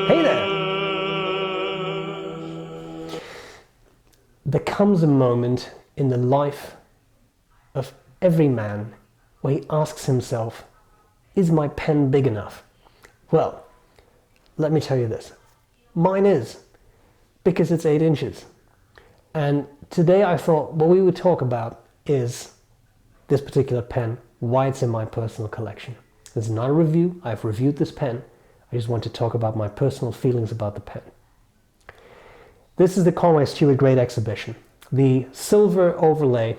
Hey there! There comes a moment in the life of every man where he asks himself, is my pen big enough? Well, let me tell you this. Mine is, because it's 8 inches. And today I thought what we would talk about is this particular pen, why it's in my personal collection. This is not a review. I've reviewed this pen. I just want to talk about my personal feelings about the pen. This is the Conway Stewart Great Exhibition. The silver overlay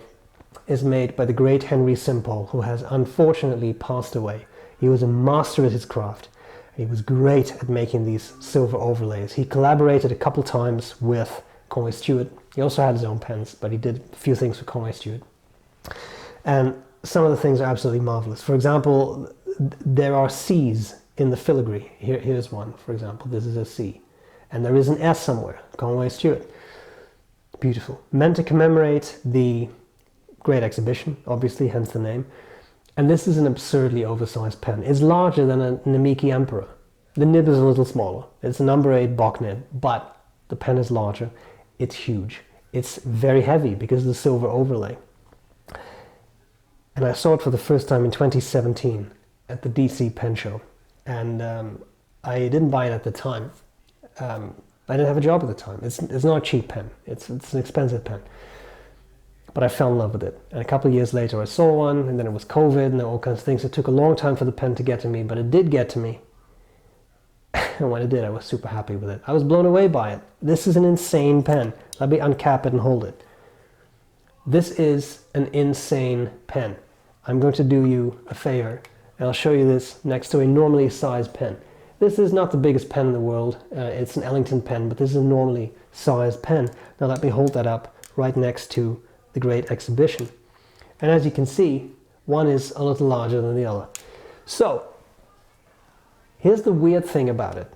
is made by the great Henry Simple, who has unfortunately passed away. He was a master at his craft. He was great at making these silver overlays. He collaborated a couple times with Conway Stewart. He also had his own pens, but he did a few things for Conway Stewart. And some of the things are absolutely marvelous. For example, there are C's in the filigree. Here's one, for example. This is a C. And there is an S somewhere, Conway Stewart. Beautiful. Meant to commemorate the Great Exhibition, obviously, hence the name. And this is an absurdly oversized pen. It's larger than a Namiki Emperor. The nib is a little smaller. It's a number 8 Bock nib, but the pen is larger. It's huge. It's very heavy because of the silver overlay. And I saw it for the first time in 2017 at the DC Pen Show. And I didn't buy it at the time. I didn't have a job at the time. It's not a cheap pen. It's an expensive pen. But I fell in love with it. And a couple of years later I saw one, and then it was COVID and all kinds of things. It took a long time for the pen to get to me, but it did get to me. And when it did, I was super happy with it. I was blown away by it. This is an insane pen. Let me uncap it and hold it. This is an insane pen. I'm going to do you a favor, and I'll show you this next to a normally sized pen. This is not the biggest pen in the world. It's an Ellington pen, but this is a normally sized pen. Now let me hold that up right next to the Great Exhibition. And as you can see, one is a little larger than the other. So, here's the weird thing about it.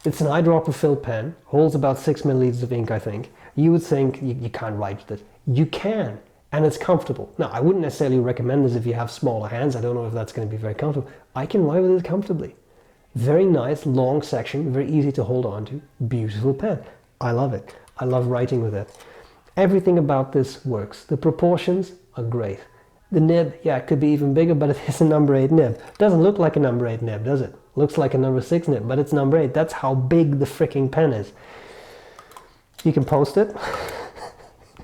It's an eyedropper-filled pen, holds about 6 milliliters of ink, I think. You would think you can't write with it. You can, and it's comfortable. Now, I wouldn't necessarily recommend this if you have smaller hands. I don't know if that's going to be very comfortable. I can write with it comfortably. Very nice, long section, very easy to hold on to. Beautiful pen. I love it. I love writing with it. Everything about this works. The proportions are great. The nib, yeah, it could be even bigger, but it is a number 8 nib. Doesn't look like a number 8 nib, does it? Looks like a number 6 nib, but it's number 8. That's how big the freaking pen is. You can post it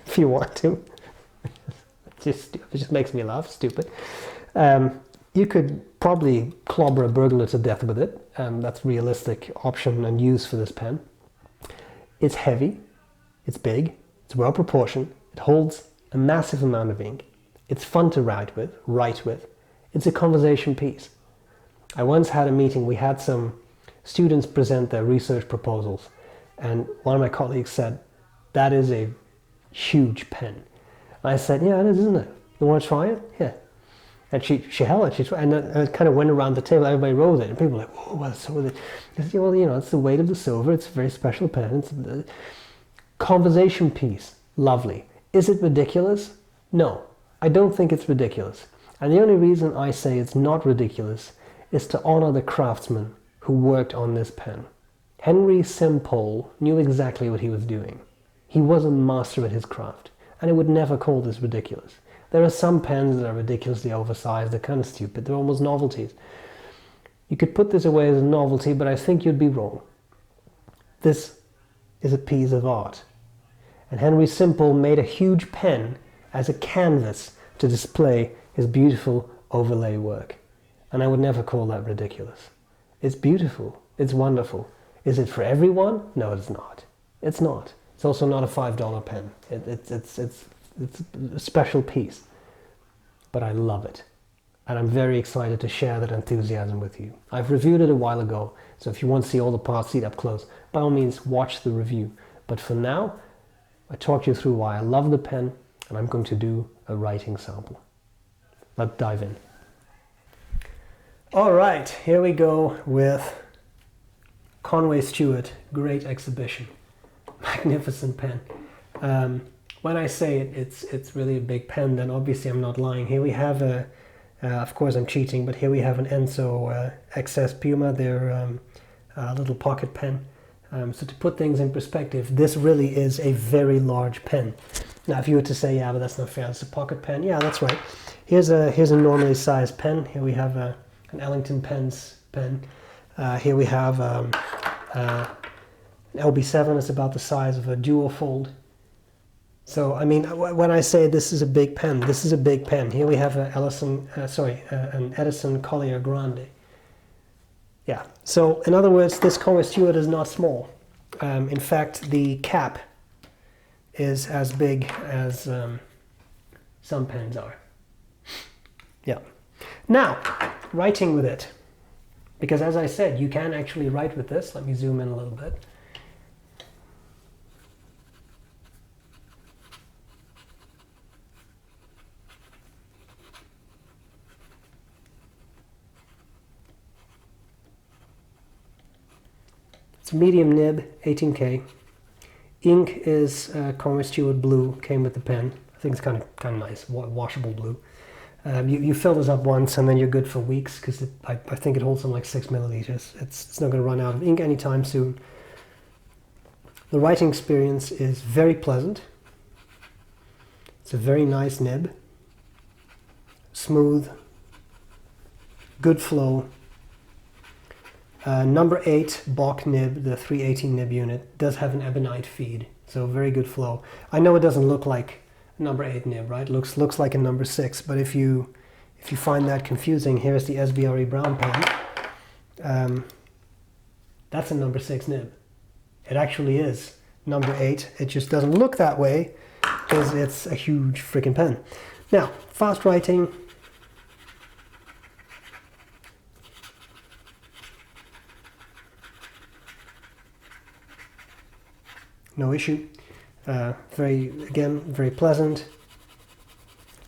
if you want to. It just makes me laugh, stupid. You could probably clobber a burglar to death with it. That's a realistic option and use for this pen. It's heavy, it's big, it's well proportioned, it holds a massive amount of ink. It's fun to write with. It's a conversation piece. I once had a meeting, we had some students present their research proposals, and one of my colleagues said, that is a huge pen. I said, yeah, it is, isn't it? You want to try it? Yeah. And she held it, and it kind of went around the table, everybody rolled it, and people were like, whoa, what's so with it? I said, well, you know, it's the weight of the silver, it's a very special pen, it's a conversation piece, lovely. Is it ridiculous? No, I don't think it's ridiculous. And the only reason I say it's not ridiculous is to honor the craftsman who worked on this pen. Henry Simple knew exactly what he was doing. He was a master at his craft, and I would never call this ridiculous. There are some pens that are ridiculously oversized, they're kind of stupid, they're almost novelties. You could put this away as a novelty, but I think you'd be wrong. This is a piece of art. And Henry Simple made a huge pen as a canvas to display his beautiful overlay work. And I would never call that ridiculous. It's beautiful, it's wonderful. Is it for everyone? No, it's not. It's not. It's also not a $5 pen. It's a special piece, but I love it, and I'm very excited to share that enthusiasm with you. I've reviewed it a while ago, so if you want to see all the parts, see it up close, by all means watch the review. But for now, I talked you through why I love the pen, and I'm going to do a writing sample. Let's dive in. All right, here we go with Conway Stewart Great Exhibition. Magnificent pen. When I say it's really a big pen, then obviously I'm not lying. Here we have of course I'm cheating, but here we have an Enso XS Puma. They're a little pocket pen. So to put things in perspective, this really is a very large pen. Now, if you were to say, yeah, but that's not fair, it's a pocket pen. Yeah, that's right. Here's a normally sized pen. Here we have an Ellington Pens pen. Here we have an LB7. It's about the size of a dual fold. So, I mean, when I say this is a big pen, this is a big pen. Here we have an Edison Collier Grande. Yeah, so in other words, this Conway Stewart is not small. In fact, the cap is as big as some pens are. Yeah. Now, writing with it. Because as I said, you can actually write with this. Let me zoom in a little bit. It's a medium nib, 18K. Ink is Conway Stewart blue, came with the pen. I think it's kind of nice, washable blue. You fill this up once and then you're good for weeks because I think it holds something like 6 milliliters. It's not going to run out of ink anytime soon. The writing experience is very pleasant. It's a very nice nib. Smooth. Good flow. Number 8 Bock nib, the 318 nib unit, does have an ebonite feed, so very good flow. I know it doesn't look like number 8 nib, right? Looks like a number 6, but if you find that confusing, here's the S.B.R.E. Brown pen. That's a number 6 nib. It actually is number 8. It just doesn't look that way because it's a huge freaking pen. Now, fast writing. No issue. Very pleasant.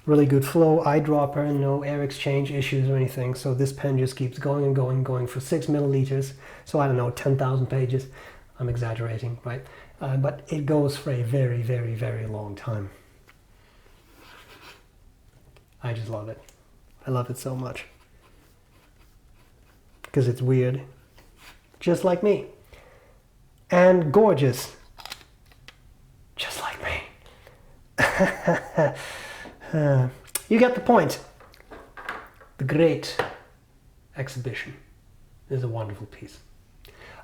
Really good flow, eyedropper, no air exchange issues or anything. So this pen just keeps going and going for 6 milliliters. So I don't know, 10,000 pages. I'm exaggerating, right? But it goes for a very, very, very long time. I just love it. I love it so much. Because it's weird. Just like me. And gorgeous. Just like me. You get the point. The Great Exhibition is a wonderful piece.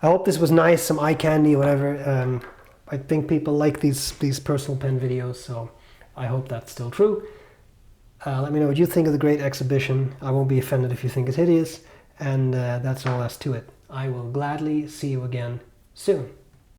I hope this was nice, some eye candy, whatever. I think people like these personal pen videos, so I hope that's still true. Let me know what you think of the Great Exhibition. I won't be offended if you think it's hideous, and that's all as to it. I will gladly see you again soon.